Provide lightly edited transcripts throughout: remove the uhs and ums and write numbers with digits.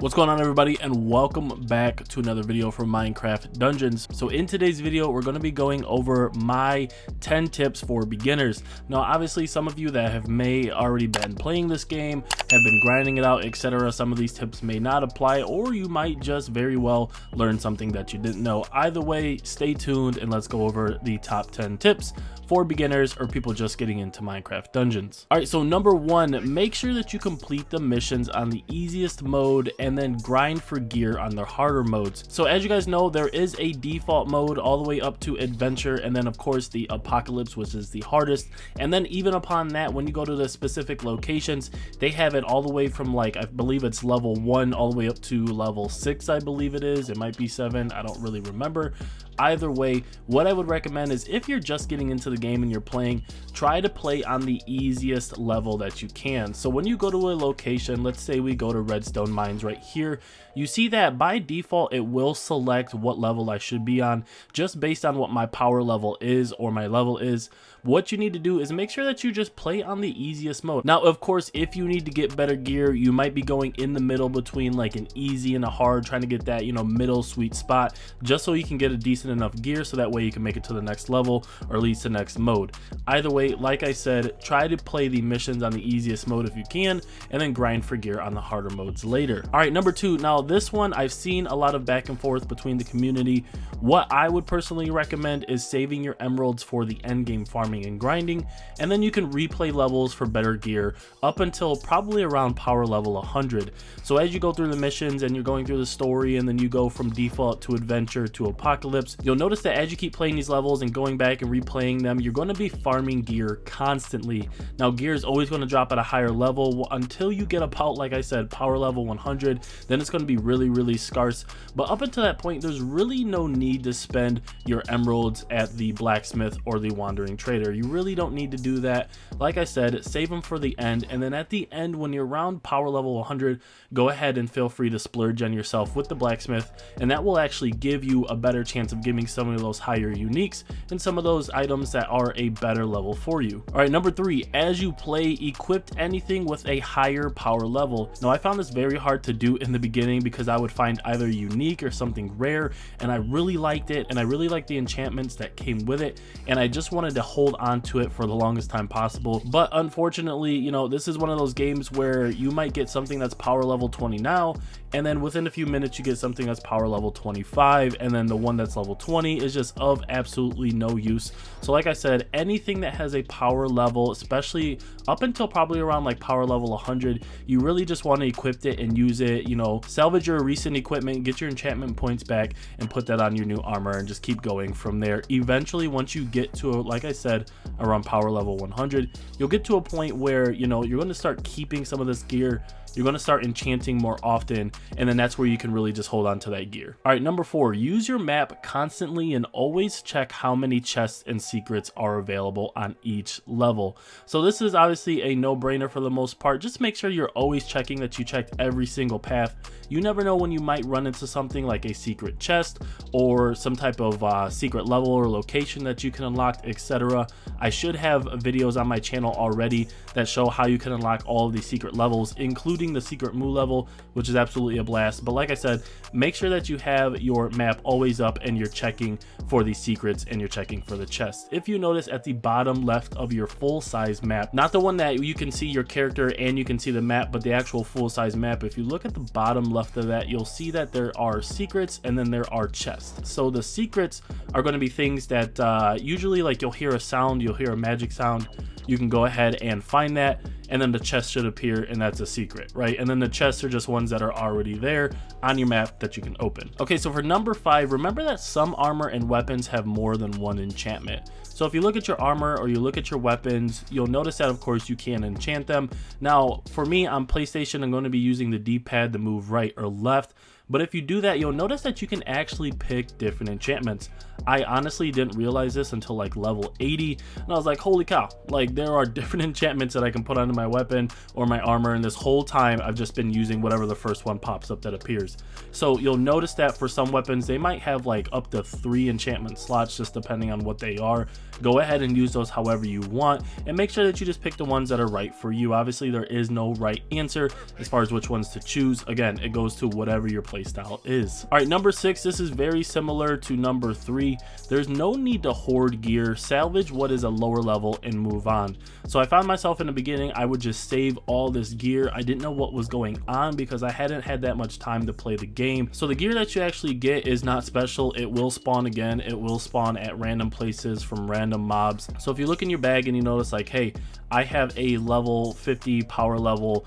What's going on, everybody, and welcome back to another video from Minecraft Dungeons. So in today's video, we're going to be going over my 10 tips for beginners. Now, obviously, some of you that may already been playing this game, have been grinding it out, etc. Some of these tips may not apply, or you might just very well learn something that you didn't know. Either way, stay tuned and let's go over the top 10 tips for beginners or people just getting into Minecraft Dungeons. All right, so number one, make sure that you complete the missions on the easiest mode and then grind for gear on the harder modes. So as you guys know, there is a default mode all the way up to adventure, and then of course the apocalypse, which is the hardest. And then even upon that, when you go to the specific locations, they have it all the way from, like, I believe it's level 1 all the way up to level 6, I believe it is. It might be 7, I don't really remember. Either way, what I would recommend is if you're just getting into the game and you're playing, try to play on the easiest level that you can. So when you go to a location, let's say we go to Redstone Mines right here, you see that by default it will select what level I should be on just based on what my power level is or my level is. What you need to do is make sure that you just play on the easiest mode. Now, of course, if you need to get better gear, you might be going in the middle between like an easy and a hard, trying to get that, middle sweet spot, just so you can get a decent enough gear so that way you can make it to the next level or at least the next mode. Either way, like I said, try to play the missions on the easiest mode if you can, and then grind for gear on the harder modes later. All right, number two. Now this one, I've seen a lot of back and forth between the community. What I would personally recommend is saving your emeralds for the end game farming and grinding, and then you can replay levels for better gear up until probably around power level 100. So as you go through the missions and you're going through the story, and then you go from default to adventure to apocalypse, you'll notice that as you keep playing these levels and going back and replaying them, you're going to be farming gear constantly. Now, gear is always going to drop at a higher level until you get about, like I said, power level 100. Then it's going to be really scarce, but up until that point, there's really no need to spend your emeralds at the blacksmith or the wandering trader. You really don't need to do that. Like I said, save them for the end, and then at the end, when you're around power level 100, go ahead and feel free to splurge on yourself with the blacksmith, and that will actually give you a better chance of giving some of those higher uniques and some of those items that are a better level for you. All right, number three, as you play, equip anything with a higher power level. Now, I found this very hard to do in the beginning because I would find either unique or something rare, and I really liked it, and I really liked the enchantments that came with it, and I just wanted to hold on to it for the longest time possible. But unfortunately, this is one of those games where you might get something that's power level 20 now, and then within a few minutes you get something that's power level 25, and then the one that's level 20 is just of absolutely no use. So like I said, anything that has a power level, especially up until probably around like power level 100, you really just want to equip it and use it. Salvage your recent equipment, get your enchantment points back, and put that on your new armor, and just keep going from there. Eventually, once you get to, like I said, around power level 100, you'll get to a point where you're going to start keeping some of this gear. You're going to start enchanting more often, and then that's where you can really just hold on to that gear. All right, number four, use your map constantly and always check how many chests and secrets are available on each level. So this is obviously a no-brainer for the most part. Just make sure you're always checking that you checked every single path. You never know when you might run into something like a secret chest or some type of secret level or location that you can unlock, etc. I should have videos on my channel already that show how you can unlock all of these secret levels, including the secret moo level, which is absolutely a blast. But like I said, make sure that you have your map always up and you're checking for these secrets and you're checking for the chests. If you notice at the bottom left of your full-size map, not the one that you can see your character and you can see the map, but the actual full-size map, if you look at the bottom left of that, you'll see that there are secrets and then there are chests. So the secrets are going to be things that usually, like, you'll hear a sound, you'll hear a magic sound, you can go ahead and find that, and then the chest should appear, and that's a secret, right? And then the chests are just ones that are already there on your map that you can open. Okay, so for number five, remember that some armor and weapons have more than one enchantment. So if you look at your armor or you look at your weapons, you'll notice that of course you can enchant them. Now for me on PlayStation, I'm going to be using the D-pad to move right or left. But if you do that, you'll notice that you can actually pick different enchantments. I honestly didn't realize this until like level 80, and I was like, holy cow, like there are different enchantments that I can put onto my weapon or my armor, and this whole time I've just been using whatever the first one pops up that appears. So you'll notice that for some weapons, they might have like up to 3 enchantment slots, just depending on what they are. Go ahead and use those however you want, and make sure that you just pick the ones that are right for you. Obviously there is no right answer as far as which ones to choose. Again, it goes to whatever your playstyle is. All right, number 6, this is very similar to number 3. There's no need to hoard gear. Salvage what is a lower level and move on. So I found myself in the beginning, I would just save all this gear. I didn't know what was going on because I hadn't had that much time to play the game. So the gear that you actually get is not special. It will spawn again. It will spawn at random places from random mobs. So if you look in your bag and you notice like, hey, I have a level 50 power level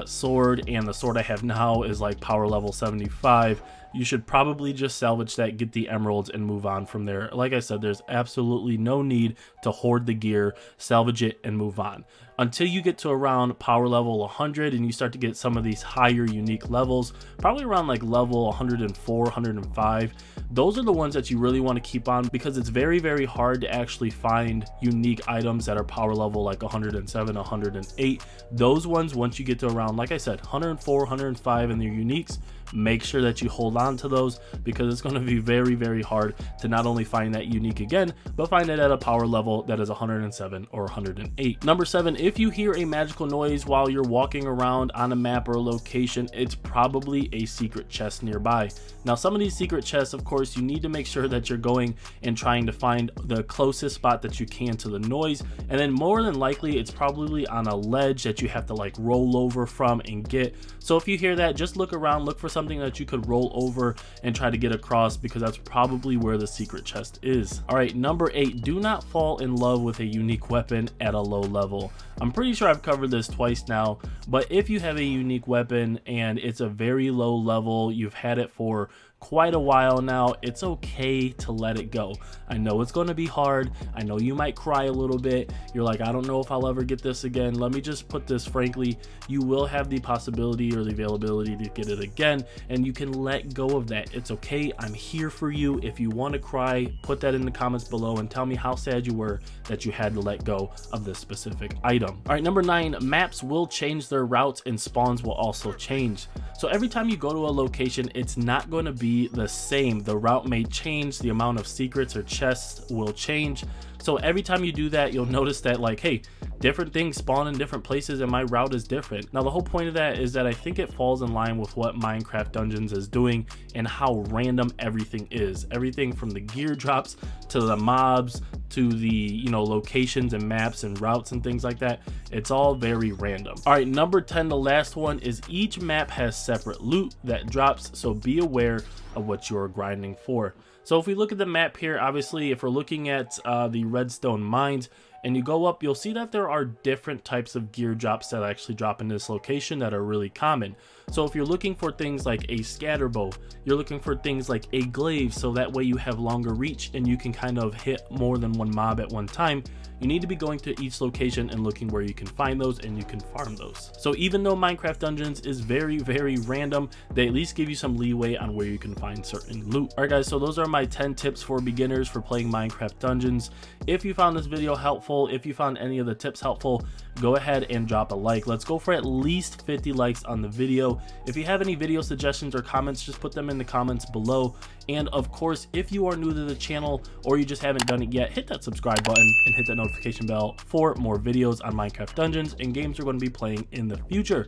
sword, and the sword I have now is like power level 75, you should probably just salvage that, get the emeralds, and move on from there. Like I said, there's absolutely no need to hoard the gear. Salvage it and move on until you get to around power level 100 and you start to get some of these higher unique levels, probably around like level 104, 105. Those are the ones that you really want to keep on, because it's very, very hard to actually find unique items that are power level like 107, 108. Those ones, once you get to around, like I said, 104, 105 and their uniques, make sure that you hold on to those, because it's going to be very, very hard to not only find that unique again, but find it at a power level that is 107 or 108. Number 7, if you hear a magical noise while you're walking around on a map or a location, it's probably a secret chest nearby. Now, some of these secret chests, of course, you need to make sure that you're going and trying to find the closest spot that you can to the noise, and then more than likely it's probably on a ledge that you have to like roll over from and get. So if you hear that, just look around, look for something that you could roll over and try to get across, because that's probably where the secret chest is. All right, number 8, do not fall in love with a unique weapon at a low level. I'm pretty sure I've covered this twice now, but if you have a unique weapon and it's a very low level, you've had it for quite a while now, it's okay to let it go. I know it's going to be hard. I know you might cry a little bit. You're like, I don't know if I'll ever get this again. Let me just put this frankly, you will have the possibility or the availability to get it again, and you can let go of that. It's okay. I'm here for you. If you want to cry, put that in the comments below and tell me how sad you were that you had to let go of this specific item. All right, number 9, maps will change their routes and spawns will also change. So every time you go to a location, it's not going to be the same. The route may change, the amount of secrets or chests will change. So every time you do that, you'll notice that like, hey, different things spawn in different places and my route is different. Now the whole point of that is that I think it falls in line with what Minecraft Dungeons is doing and how random everything is. Everything from the gear drops to the mobs to the, you know, locations and maps and routes and things like that. It's all very random. All right, number 10, the last one, is each map has separate loot that drops, so be aware of what you're grinding for. So if we look at the map here, obviously if we're looking at the redstone mines and you go up, you'll see that there are different types of gear drops that actually drop in this location that are really common. So if you're looking for things like a scatter bow, you're looking for things like a glaive, so that way you have longer reach and you can kind of hit more than one mob at one time. You need to be going to each location and looking where you can find those and you can farm those. So even though Minecraft Dungeons is very, very random, they at least give you some leeway on where you can find certain loot. All right guys, so those are my 10 tips for beginners for playing Minecraft Dungeons. If you found this video helpful, if you found any of the tips helpful, go ahead and drop a like. Let's go for at least 50 likes on the video. If you have any video suggestions or comments, just put them in the comments below. And of course, if you are new to the channel or you just haven't done it yet, hit that subscribe button and hit that notification bell for more videos on Minecraft Dungeons and games we're going to be playing in the future.